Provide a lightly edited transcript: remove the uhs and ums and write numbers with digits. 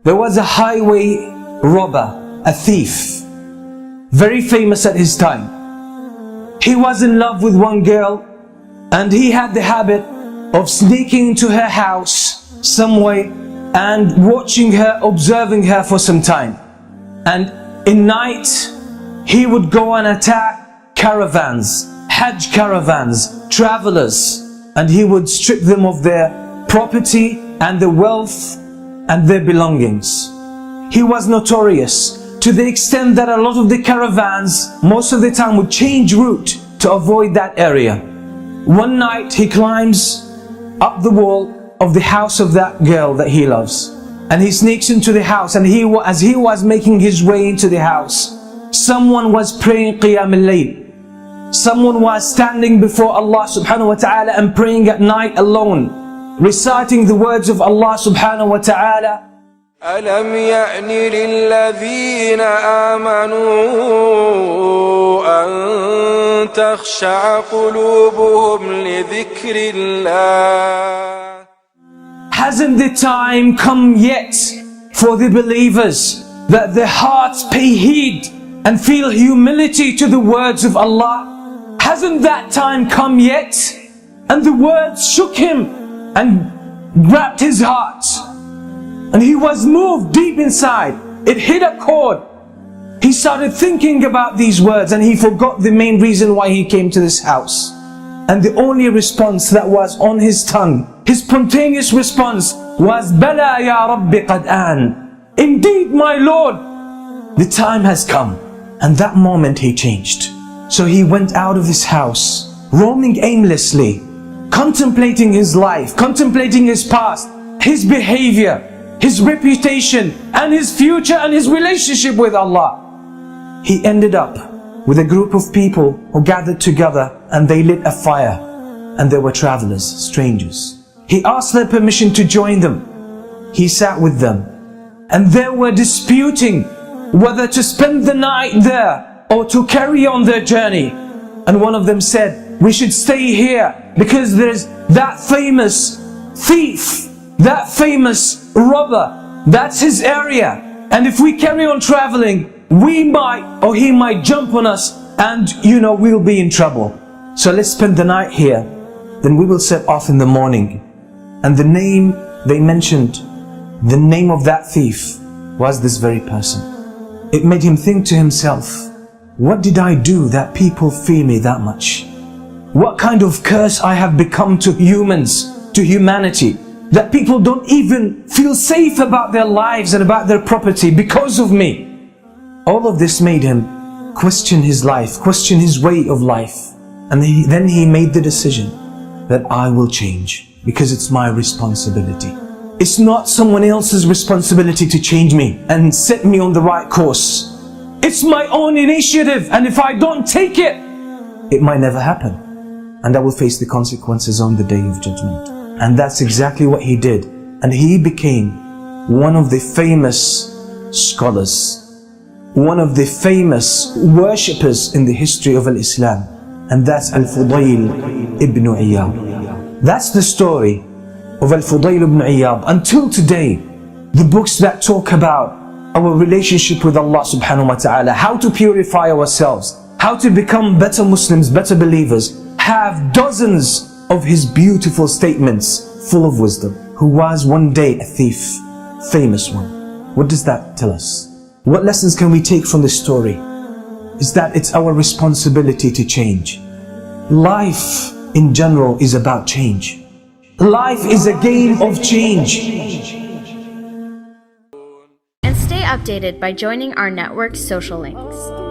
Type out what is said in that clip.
There was a highway robber, a thief, very famous at his time. He was in love with one girl and he had the habit of sneaking into her house some way and watching her, observing her for some time. And in night, he would go and attack caravans, Hajj caravans, travelers, and he would strip them of their property and their wealth and their belongings. He was notorious to the extent that a lot of the caravans most of the time would change route to avoid that area. One night he climbs up the wall of the house of that girl that he loves, and he sneaks into the house, and as he was making his way into the house, someone was praying Qiyam al-Layl. Someone was standing before Allah subhanahu wa ta'ala and praying at night alone, reciting the words of Allah subhanahu wa ta'ala. أَلَمْ يَأْنِ لِلَّذِينَ آمَنُوا أَن تَخْشَعَ قُلُوبُهُمْ لِذِكْرِ اللَّهِ. Hasn't the time come yet for the believers that their hearts pay heed and feel humility to the words of Allah? Hasn't that time come yet? And the words shook him and grabbed his heart, and he was moved deep inside. It hit a chord. He started thinking about these words, and he forgot the main reason why he came to this house. And the only response that was on his tongue, his spontaneous response was, Bala ya Rabbi qad an. Indeed, my Lord, the time has come. And that moment he changed. So he went out of his house, roaming aimlessly, contemplating his life, contemplating his past, his behavior, his reputation, and his future, and his relationship with Allah. He ended up with a group of people who gathered together, and they lit a fire, and there were travelers, strangers. He asked their permission to join them. He sat with them, and they were disputing whether to spend the night there or to carry on their journey. And one of them said, we should stay here because there's that famous thief, that famous robber, that's his area. And if we carry on traveling, we might, or he might jump on us, and we'll be in trouble. So let's spend the night here, then we will set off in the morning. And the name they mentioned, the name of that thief was this very person. It made him think to himself, what did I do that people fear me that much? What kind of curse I have become to humans, to humanity, that people don't even feel safe about their lives and about their property because of me. All of this made him question his life, question his way of life. And then he made the decision that I will change because it's my responsibility. It's not someone else's responsibility to change me and set me on the right course. It's my own initiative, and if I don't take it, it might never happen. And I will face the consequences on the day of judgment. And that's exactly what he did. And he became one of the famous scholars, one of the famous worshippers in the history of Islam. And that's FUDAYL IBN IYYADH. That's the story of FUDAYL ibn Iyadh. Until today, the books that talk about our relationship with Allah subhanahu wa ta'ala, how to purify ourselves, how to become better Muslims, better believers, have dozens of his beautiful statements full of wisdom. Who was one day a thief, famous one. What does that tell us? What lessons can we take from this story? Is that it's our responsibility to change. Life in general is about change. Life is a game of change. And stay updated by joining our network's social links.